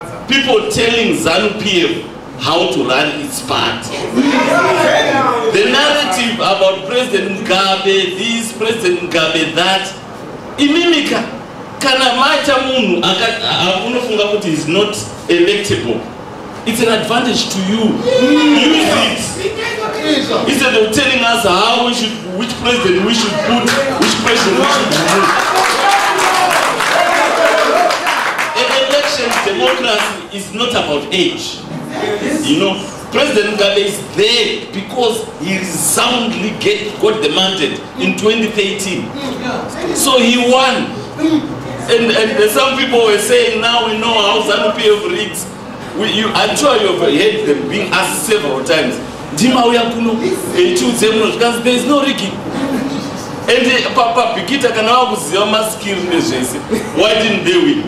people telling ZANU-PF how to run its party. The narrative about President Mugabe, this, President Mugabe, that, imimika, kana maita munu, unofunga kuti is not electable. It's an advantage to you. Use it. Instead of telling us how we should, which president we should put, which president we should remove. Election democracy is not about age. You know, President Mugabe is there because he resoundly got the mandate in 2013. So he won. And some people were saying, now we know how ZANU-PF rigs. I'm sure you've heard them being asked several times. Because there is no rigging. And Papa Pikita can now see your skill. Why didn't they win?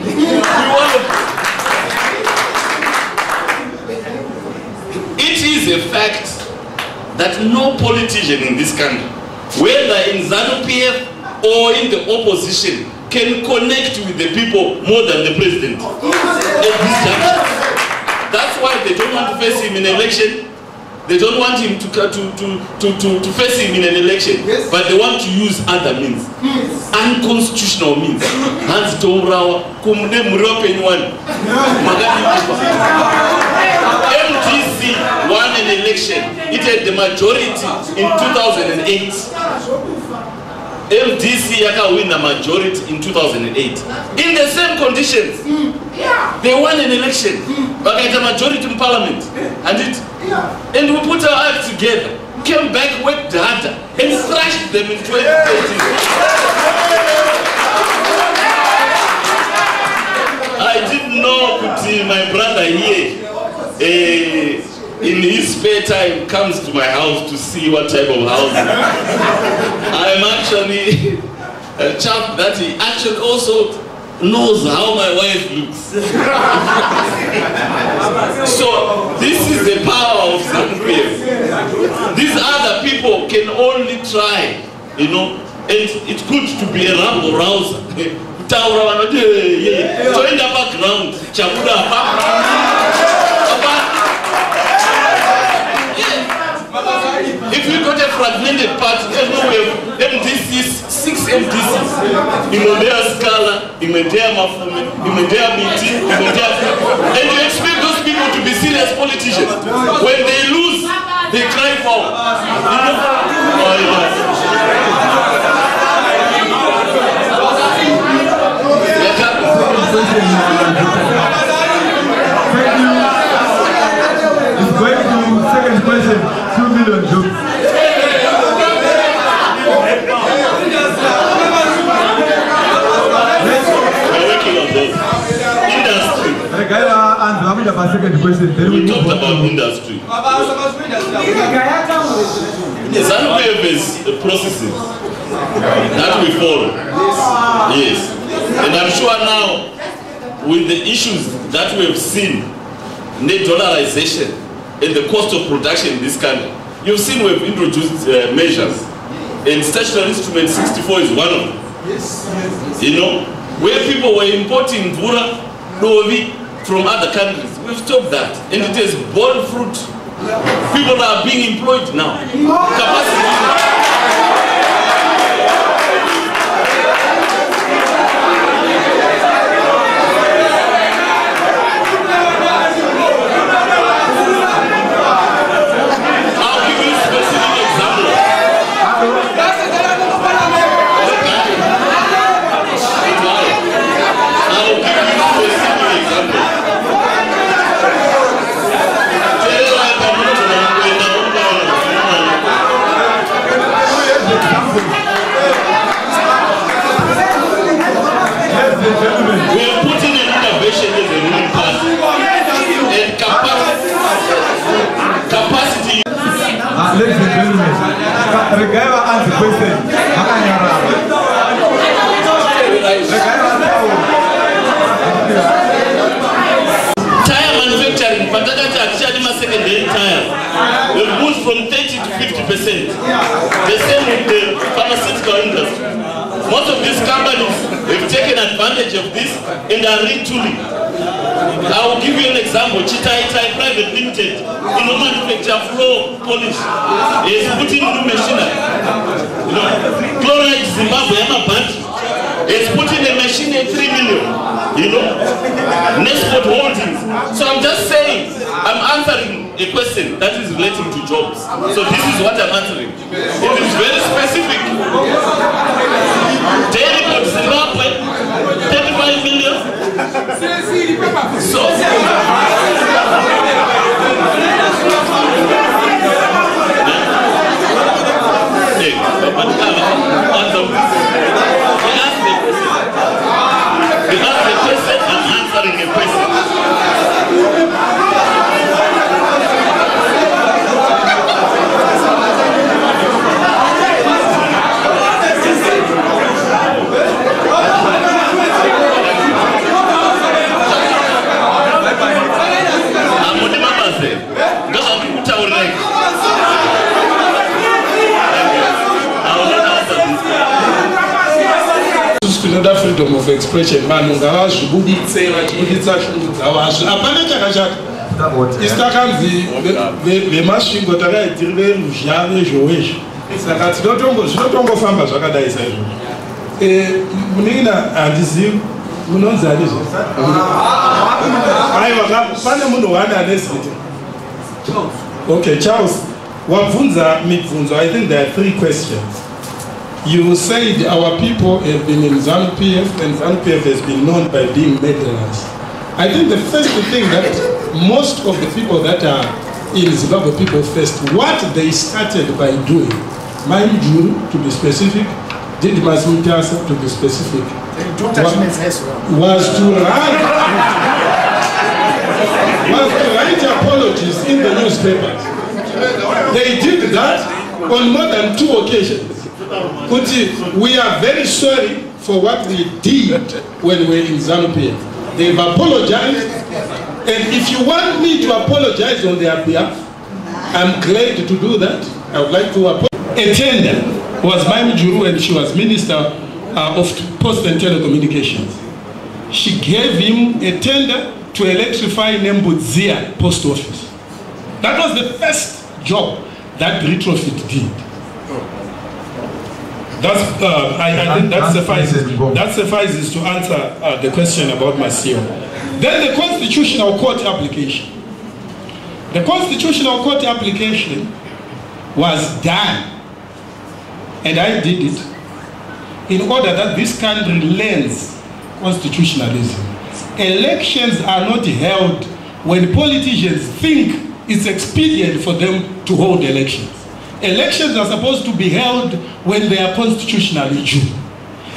It is a fact that no politician in this country, whether in ZANU-PF or in the opposition, can connect with the people more than the president at this juncture. That's why they don't want to face him in an election. They don't want him to face him in an election, but they want to use other means, unconstitutional means. Hans Tomrawa, Kumde Muropen one. MTC won an election. It had the majority in 2008. MDC yaka win the majority in 2008. In the same conditions, they won an election, but had a majority in parliament. And we put our act together, came back, worked harder, and thrashed them in 2013. I didn't know my brother here, in his spare time, comes to my house to see what type of house. I'm actually a chap that he actually also knows how my wife looks. So this is the power of ZANU-PF. These other people can only try, you know, and it's good to be a rabble rouser. So in the background, if you got a fragmented party, there's no way of MDCs, 6 MDCs. Imodea Scala, Imodea Mafume, Imodea BT, and you expect those people to be serious politicians. When they lose, they cry for. It's going to second question, 2 million jobs. Industry. We talked about industry. ZANU-PF is the processes that we follow. Yes. And I'm sure now, with the issues that we have seen, net dollarization and the cost of production in this country, you've seen we've introduced measures. And statutory instrument 64 is one of them. You know, where people were importing Vura, Dovi from other countries, we've stopped that. And it has borne fruit. People are being employed now. Capacity. We are putting an innovation as a ruling party and capacity. Ladies and gentlemen, Regaiwa answer question. Tire manufacturing, Patakata actually my secondary tires. We've moved from 30 to 50%. The same with the pharmaceutical industry. Most of these companies have taken advantage of this and are retooling. I will give you an example. Chitai Private Limited, you know, manufacture floor polish. Is putting new machinery. You know, Chloride Zimbabwe, is putting a machine at 3 million. You know, Nesport Holdings. So I'm just saying, I'm answering a question that is relating to jobs. So this is what I'm answering. It is very specific. Dairy Port Zimbabwe, 35 million. So I'm answering a question. Freedom of expression, man, okay, Charles, I think there are 3 questions. You said our people have been in ZANU-PF and ZANU-PF has been known by being murderers. I think the first thing that most of the people that are in Zimbabwe People First, what they started by doing, Maimjuru to be specific, Didmas Mutasa to be specific, was to write apologies in the newspapers. They did that on more than 2 occasions. We are very sorry for what we did when we were in ZANU-PF. They've apologized, and if you want me to apologize on their behalf, I'm glad to do that. I would like to apologize. A tender was Maimjuru when she was Minister of Post and Telecommunications. She gave him a tender to electrify Nembudzia Post Office. That was the first job that retrofit did. That's, I think that suffices to answer the question about Masio. Then the Constitutional Court application. The Constitutional Court application was done, and I did it, in order that this country learns constitutionalism. Elections are not held when politicians think it's expedient for them to hold elections. Elections are supposed to be held when they are constitutionally due.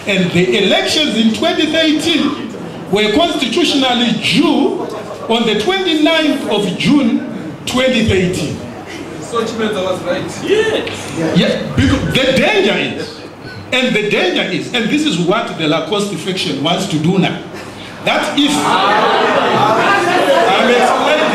And the elections in 2013 were constitutionally due on the 29th of June 2013. So Chimeza was right. Yes. Yeah, because the danger is, and this is what the Lacoste faction wants to do now, that if I'm explaining.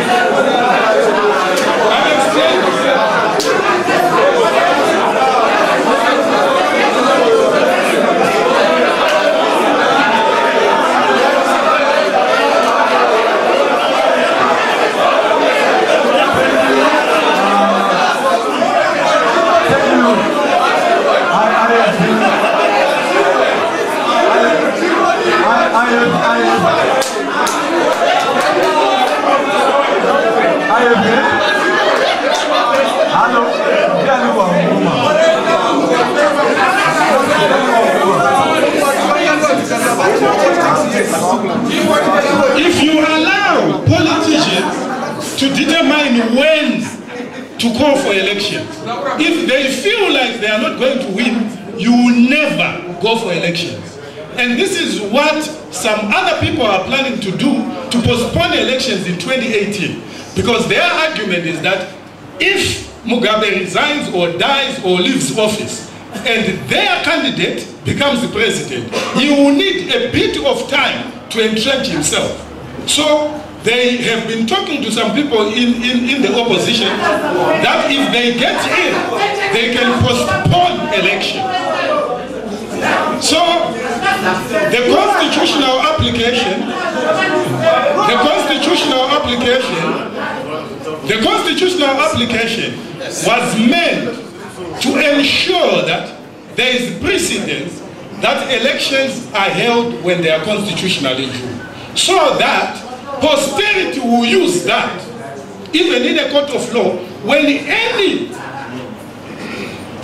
If you allow politicians to determine when to call for elections, if they feel like they are not going to win, you will never go for elections. And this is what some other people are planning to do, to postpone elections in 2018. Because their argument is that if Mugabe resigns or dies or leaves office, and their candidate becomes the president, he will need a bit of time to entrench himself. So they have been talking to some people in the opposition that if they get in, they can postpone election. So The constitutional application was made to ensure that there is precedence that elections are held when they are constitutionally due, so that posterity will use that, even in a court of law, when any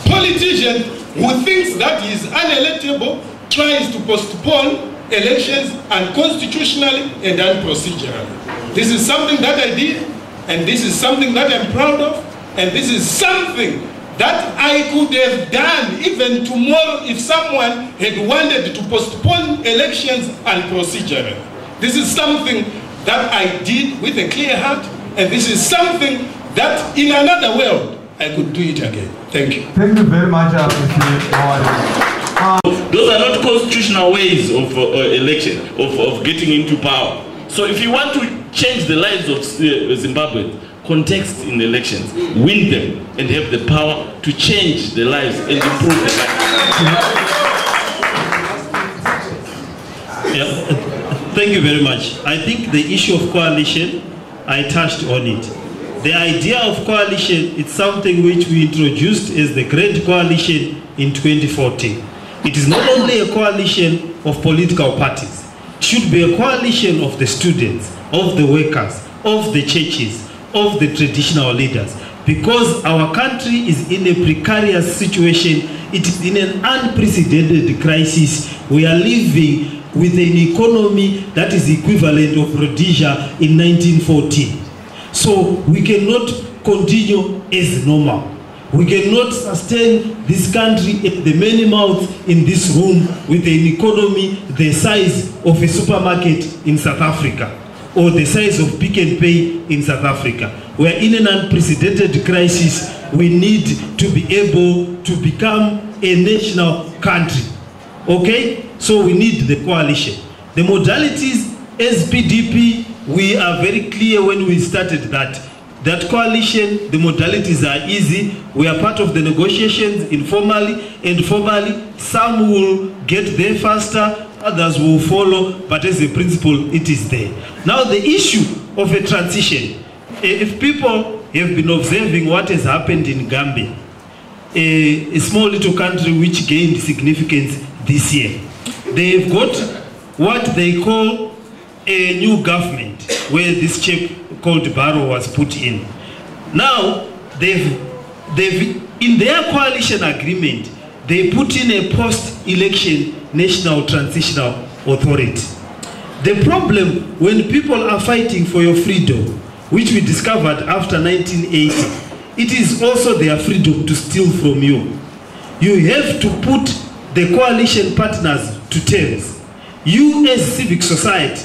politician who thinks that he is unelectable tries to postpone elections unconstitutionally and unprocedurally. This is something that I did, and this is something that I'm proud of, and this is something that I could have done even tomorrow if someone had wanted to postpone elections unprocedurally. This is something that I did with a clear heart, and this is something that in another world I could do it again. Thank you. Thank you very much, Mr. Mawari. Those are not constitutional ways of election, of getting into power. So if you want to change the lives of Zimbabwe, context in elections, win them, and have the power to change the lives and improve the lives. Thank you very much. I think the issue of coalition, I touched on it. The idea of coalition, it's something which we introduced as the Great Coalition in 2014. It is not only a coalition of political parties. It should be a coalition of the students, of the workers, of the churches, of the traditional leaders. Because our country is in a precarious situation, it is in an unprecedented crisis. We are living with an economy that is equivalent of Rhodesia in 1914. So we cannot continue as normal. We cannot sustain this country at the many mouths in this room with an economy the size of a supermarket in South Africa or the size of Pick n Pay in South Africa. We are in an unprecedented crisis. We need to be able to become a national country. Okay? So we need the coalition. The modalities, as PDP, we are very clear when we started that coalition, the modalities are easy. We are part of the negotiations informally and formally. Some will get there faster, others will follow, but as a principle, it is there. Now the issue of a transition. If people have been observing what has happened in Gambia, a small little country which gained significance this year, they've got what they call a new government, where this chap called Barrow was put in. Now, they've in their coalition agreement, they put in a post-election National Transitional Authority. The problem when people are fighting for your freedom, which we discovered after 1980, it is also their freedom to steal from you. You have to put the coalition partners to terms. You as civic society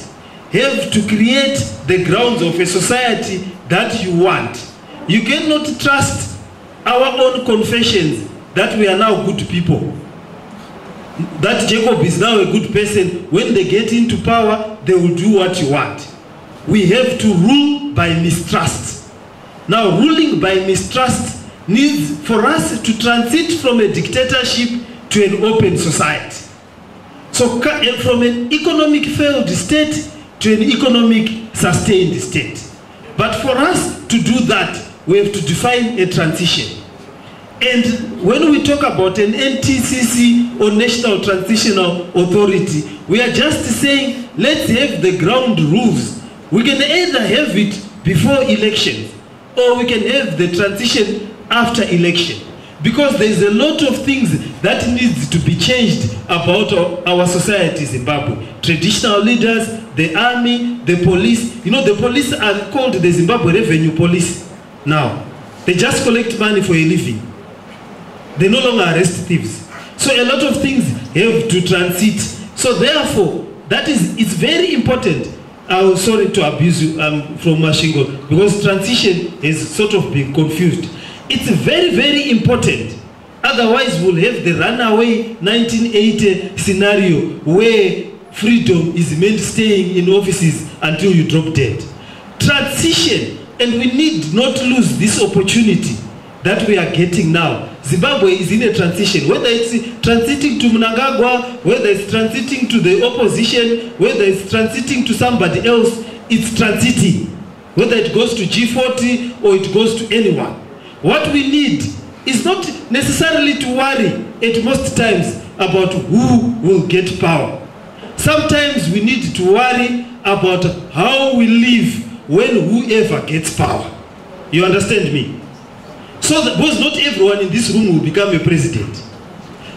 have to create the grounds of a society that you want. You cannot trust our own confessions that we are now good people, that Jacob is now a good person. When they get into power, they will do what you want. We have to rule by mistrust. Now, ruling by mistrust needs for us to transit from a dictatorship to an open society. So from an economic failed state to an economic sustained state. But for us to do that, we have to define a transition. And when we talk about an NTCC or National Transitional Authority, we are just saying, let's have the ground rules. We can either have it before elections, or we can have the transition after election. Because there is a lot of things that needs to be changed about our society in Zimbabwe. Traditional leaders, the army, the police. You know, the police are called the Zimbabwe Revenue Police now. They just collect money for a living. They no longer arrest thieves. So a lot of things have to transit. So therefore, it's very important. I'm sorry to abuse you from Mashingo, because transition has sort of been confused. It's very, very important. Otherwise, we'll have the runaway 1980 scenario where freedom is meant staying in offices until you drop dead. Transition, and we need not lose this opportunity that we are getting now. Zimbabwe is in a transition, whether it's transiting to Mnangagwa, whether it's transiting to the opposition, whether it's transiting to somebody else, it's transiting. Whether it goes to G40 or it goes to anyone. What we need is not necessarily to worry at most times about who will get power. Sometimes we need to worry about how we live when whoever gets power. You understand me? So that, because not everyone in this room will become a president,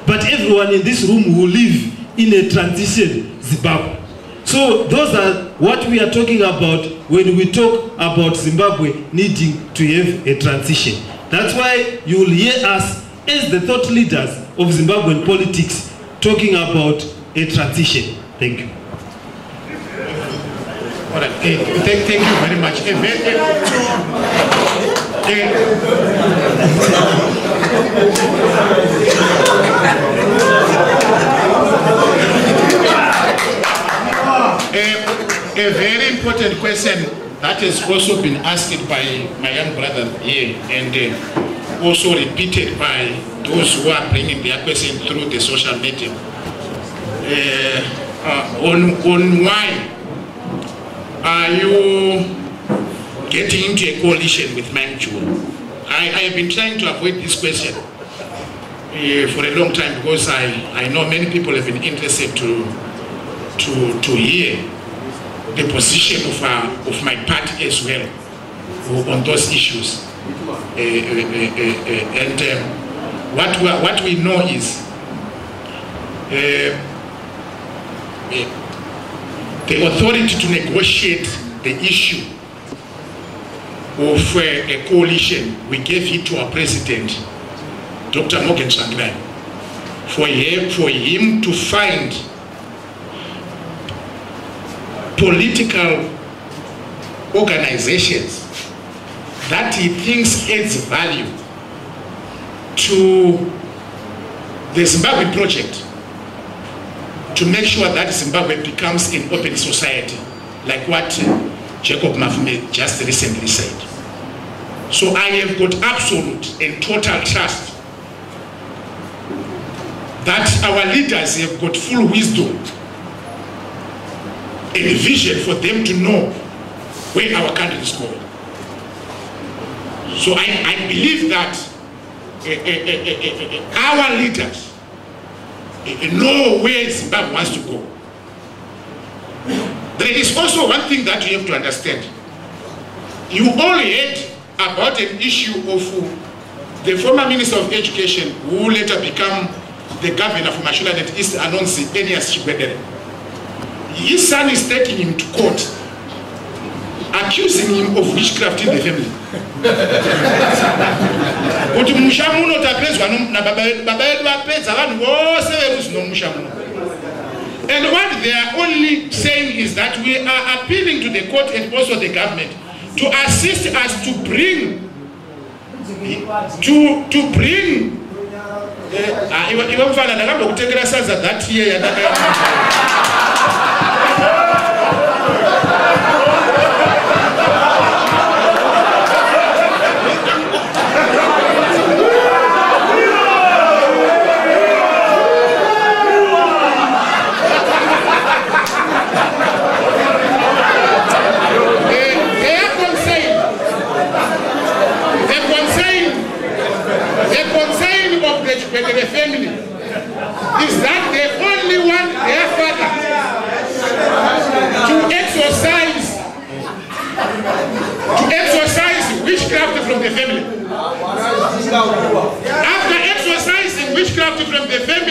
but everyone in this room will live in a transition Zimbabwe. So those are what we are talking about when we talk about Zimbabwe needing to have a transition. That's why you will hear us as the thought leaders of Zimbabwean politics talking about a transition. Thank you. All right. Thank you very much. A very important question that has also been asked by my young brother here and also repeated by those who are bringing their question through the social media on why are you getting into a coalition with Manchu? I have been trying to avoid this question for a long time because I know many people have been interested to hear the position of my party as well on those issues. What we know is the authority to negotiate the issue of a coalition, we gave it to our president, Dr. Morgan Tsvangirai, for him to find political organizations that he thinks adds value to the Zimbabwe project, to make sure that Zimbabwe becomes an open society, like what Jacob Mafume just recently said. So I have got absolute and total trust that our leaders have got full wisdom and vision for them to know where our country is going. So I believe that our leaders know where Zimbabwe wants to go. There is also one thing that you have to understand. You all heard about an issue of the former Minister of Education, who later became the governor of Mashonaland East, Anonsi Enias Chibwedere. His son is taking him to court, accusing him of witchcraft in the family. And what they are only saying is that we are appealing to the court and also the government to assist us to bring that year. The family is that they only want their father to exorcise witchcraft from the family. After exorcising witchcraft from the family,